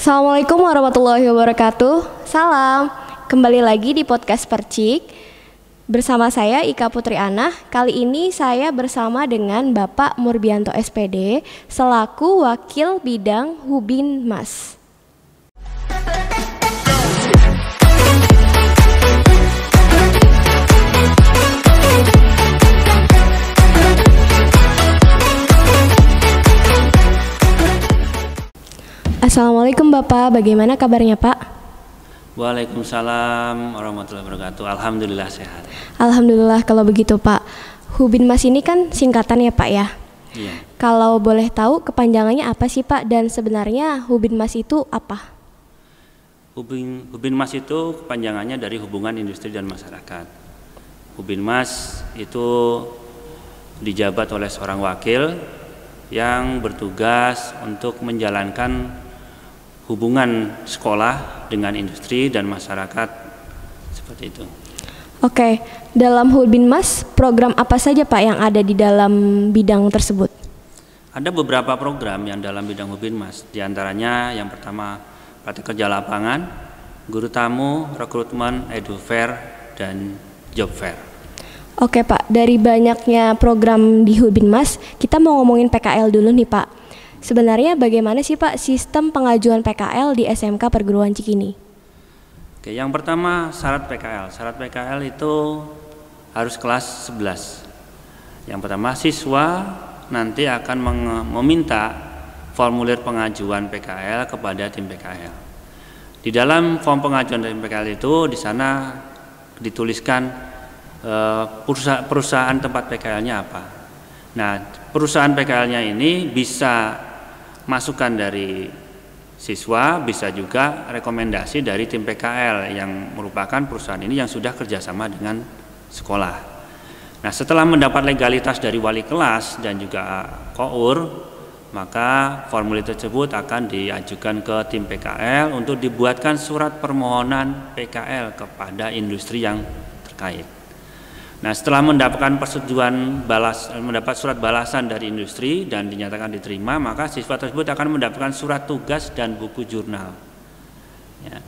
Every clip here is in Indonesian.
Assalamualaikum warahmatullahi wabarakatuh. Salam. Kembali lagi di podcast Percik. Bersama saya Ika Putri Anah. Kali ini saya bersama dengan Bapak Murbianto SPD selaku Wakil Bidang Hubinmas. Assalamualaikum Bapak, bagaimana kabarnya Pak? Waalaikumsalam warahmatullahi wabarakatuh. Alhamdulillah sehat. Alhamdulillah kalau begitu Pak. Hubinmas ini kan singkatan ya Pak ya? Iya. Kalau boleh tahu kepanjangannya apa sih Pak, dan sebenarnya Hubinmas itu apa? Hubinmas itu kepanjangannya dari hubungan industri dan masyarakat. Hubinmas itu dijabat oleh seorang wakil yang bertugas untuk menjalankan hubungan sekolah dengan industri dan masyarakat, seperti itu. Oke, dalam Hubinmas program apa saja Pak yang ada di dalam bidang tersebut? Ada beberapa program yang dalam bidang Hubinmas, diantaranya yang pertama praktik kerja lapangan, guru tamu, rekrutmen, edu fair, dan job fair. Oke Pak, dari banyaknya program di Hubinmas, kita mau ngomongin PKL dulu nih Pak. Sebenarnya bagaimana sih Pak sistem pengajuan PKL di SMK Perguruan Cikini? Oke, yang pertama syarat PKL. Syarat PKL itu harus kelas 11. Yang pertama, siswa nanti akan meminta formulir pengajuan PKL kepada tim PKL. Di dalam form pengajuan tim PKL itu di sana dituliskan perusahaan tempat PKL-nya apa. Nah, perusahaan PKL-nya ini bisa masukan dari siswa, bisa juga rekomendasi dari tim PKL yang merupakan perusahaan ini yang sudah kerjasama dengan sekolah. Nah, setelah mendapat legalitas dari wali kelas dan juga KOUR, maka formulir tersebut akan diajukan ke tim PKL untuk dibuatkan surat permohonan PKL kepada industri yang terkait. Nah, setelah mendapatkan persetujuan mendapat surat balasan dari industri dan dinyatakan diterima, maka siswa tersebut akan mendapatkan surat tugas dan buku jurnal. Ya.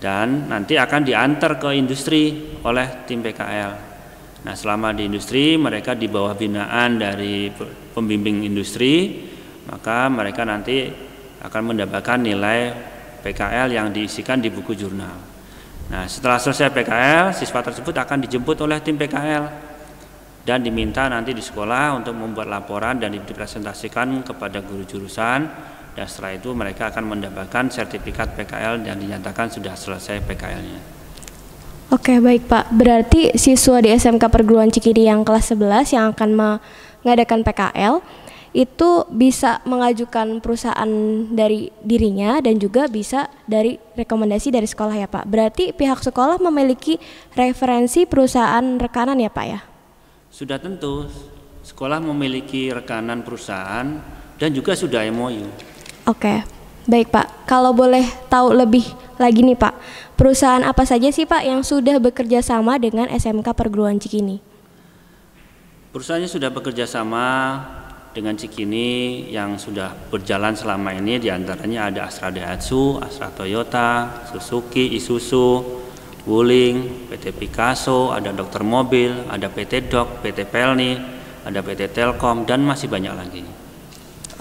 Dan nanti akan diantar ke industri oleh tim PKL. Nah, selama di industri mereka di bawah binaan dari pembimbing industri, maka mereka nanti akan mendapatkan nilai PKL yang diisikan di buku jurnal. Nah, setelah selesai PKL, siswa tersebut akan dijemput oleh tim PKL dan diminta nanti di sekolah untuk membuat laporan dan dipresentasikan kepada guru jurusan, dan setelah itu mereka akan mendapatkan sertifikat PKL dan dinyatakan sudah selesai PKL-nya. Oke, baik Pak. Berarti siswa di SMK Perguruan Cikini yang kelas 11 yang akan mengadakan PKL itu bisa mengajukan perusahaan dari dirinya dan juga bisa dari rekomendasi dari sekolah ya Pak. Berarti pihak sekolah memiliki referensi perusahaan rekanan ya Pak ya? Sudah tentu, sekolah memiliki rekanan perusahaan dan juga sudah MOU. Oke, baik Pak. Kalau boleh tahu lebih lagi nih Pak, perusahaan apa saja sih Pak yang sudah bekerja sama dengan SMK Perguruan Cikini? Perusahaannya sudah bekerja sama dengan Cikini yang sudah berjalan selama ini, diantaranya ada Astra Daihatsu, Astra Toyota, Suzuki, Isuzu, Wuling, PT Picasso, ada Dokter Mobil, ada PT Dok, PT Pelni, ada PT Telkom, dan masih banyak lagi.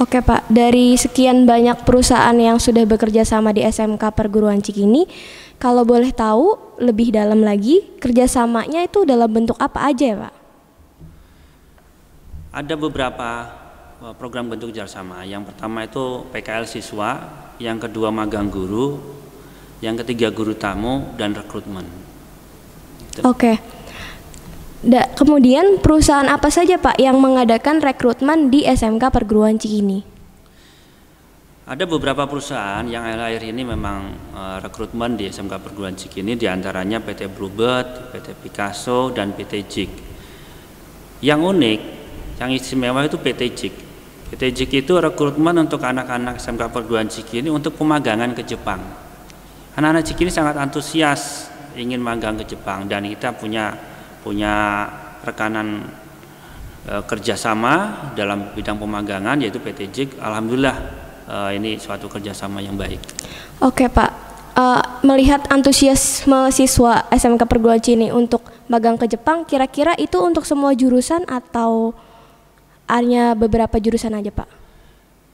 Oke Pak, dari sekian banyak perusahaan yang sudah bekerja sama di SMK Perguruan Cikini, kalau boleh tahu lebih dalam lagi, kerjasamanya itu dalam bentuk apa aja ya Pak? Ada beberapa program bentuk kerjasama. Yang pertama itu PKL siswa, yang kedua magang guru, yang ketiga guru tamu, dan rekrutmen. Oke. Kemudian perusahaan apa saja Pak yang mengadakan rekrutmen di SMK Perguruan Cikini? Ada beberapa perusahaan yang akhir-akhir ini memang rekrutmen di SMK Perguruan Cikini, diantaranya PT Bluebird, PT Picasso, dan PT JIK. Yang unik, yang istimewa itu PT JIK. PT JIK itu rekrutmen untuk anak-anak SMK Perguruan Cikini untuk pemagangan ke Jepang. Anak-anak Cikini sangat antusias ingin magang ke Jepang, dan kita punya rekanan kerjasama dalam bidang pemagangan yaitu PT JIK. Alhamdulillah ini suatu kerjasama yang baik. Oke Pak. Melihat antusiasme siswa SMK Perguruan Cini untuk magang ke Jepang, kira-kira itu untuk semua jurusan atau hanya beberapa jurusan aja Pak?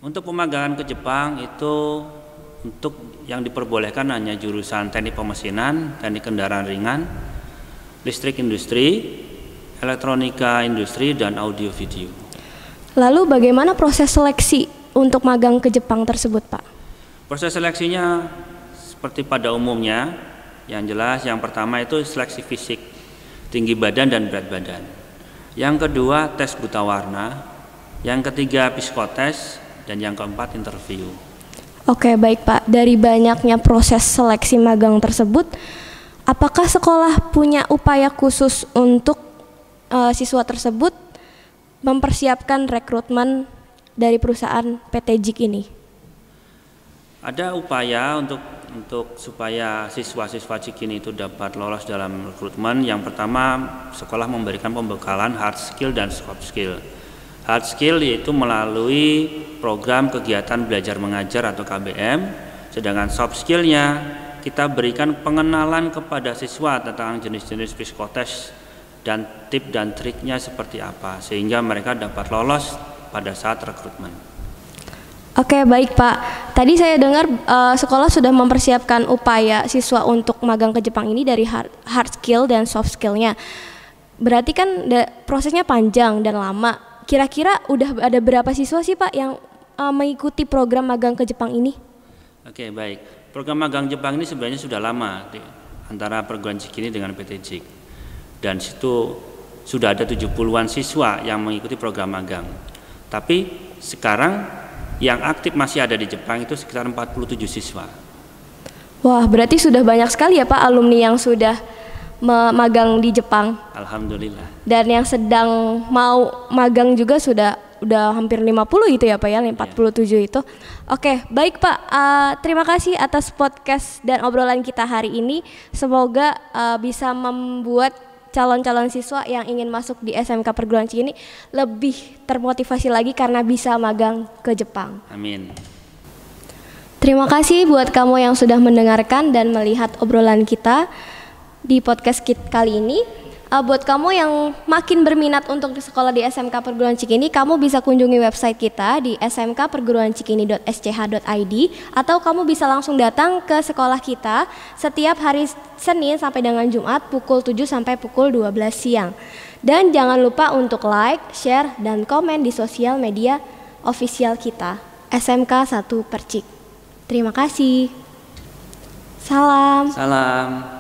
Untuk pemagangan ke Jepang itu untuk yang diperbolehkan hanya jurusan teknik pemesinan, teknik kendaraan ringan, listrik industri, elektronika industri, dan audio video. Lalu bagaimana proses seleksi untuk magang ke Jepang tersebut Pak? Proses seleksinya seperti pada umumnya, yang jelas yang pertama itu seleksi fisik, tinggi badan dan berat badan. Yang kedua tes buta warna, yang ketiga psikotes, dan yang keempat interview. Oke baik Pak, dari banyaknya proses seleksi magang tersebut, apakah sekolah punya upaya khusus untuk siswa tersebut mempersiapkan rekrutmen dari perusahaan PT JIK ini? Ada upaya untuk supaya siswa-siswa JIK ini itu dapat lolos dalam rekrutmen. Yang pertama, sekolah memberikan pembekalan hard skill dan soft skill. Hard skill yaitu melalui program kegiatan belajar mengajar atau KBM, sedangkan soft skillnya kita berikan pengenalan kepada siswa tentang jenis-jenis psikotes dan tip dan triknya seperti apa, sehingga mereka dapat lolos pada saat rekrutmen. Oke baik Pak, tadi saya dengar sekolah sudah mempersiapkan upaya siswa untuk magang ke Jepang ini dari hard skill dan soft skillnya. Berarti kan prosesnya panjang dan lama. Kira-kira udah ada berapa siswa sih Pak yang mengikuti program magang ke Jepang ini? Oke baik, program magang Jepang ini sebenarnya sudah lama antara perguruan JIK ini dengan PT JIK. Dan situ sudah ada 70-an siswa yang mengikuti program magang. Tapi sekarang yang aktif masih ada di Jepang itu sekitar 47 siswa. Wah, berarti sudah banyak sekali ya Pak alumni yang sudah magang di Jepang. Alhamdulillah. Dan yang sedang mau magang juga udah hampir 50 gitu ya Pak ya, 47 itu. Oke, baik Pak. Terima kasih atas podcast dan obrolan kita hari ini. Semoga bisa membuat calon-calon siswa yang ingin masuk di SMK Perguruan Tinggi ini lebih termotivasi lagi karena bisa magang ke Jepang. Amin. Terima kasih buat kamu yang sudah mendengarkan dan melihat obrolan kita di podcast kali ini. Buat kamu yang makin berminat untuk sekolah di SMK Perguruan Cikini, kamu bisa kunjungi website kita di smkperguruancikini.sch.id atau kamu bisa langsung datang ke sekolah kita setiap hari Senin sampai dengan Jumat pukul 7 sampai pukul 12 siang. Dan jangan lupa untuk like, share, dan komen di sosial media official kita, SMK 1 Percik. Terima kasih. Salam. Salam.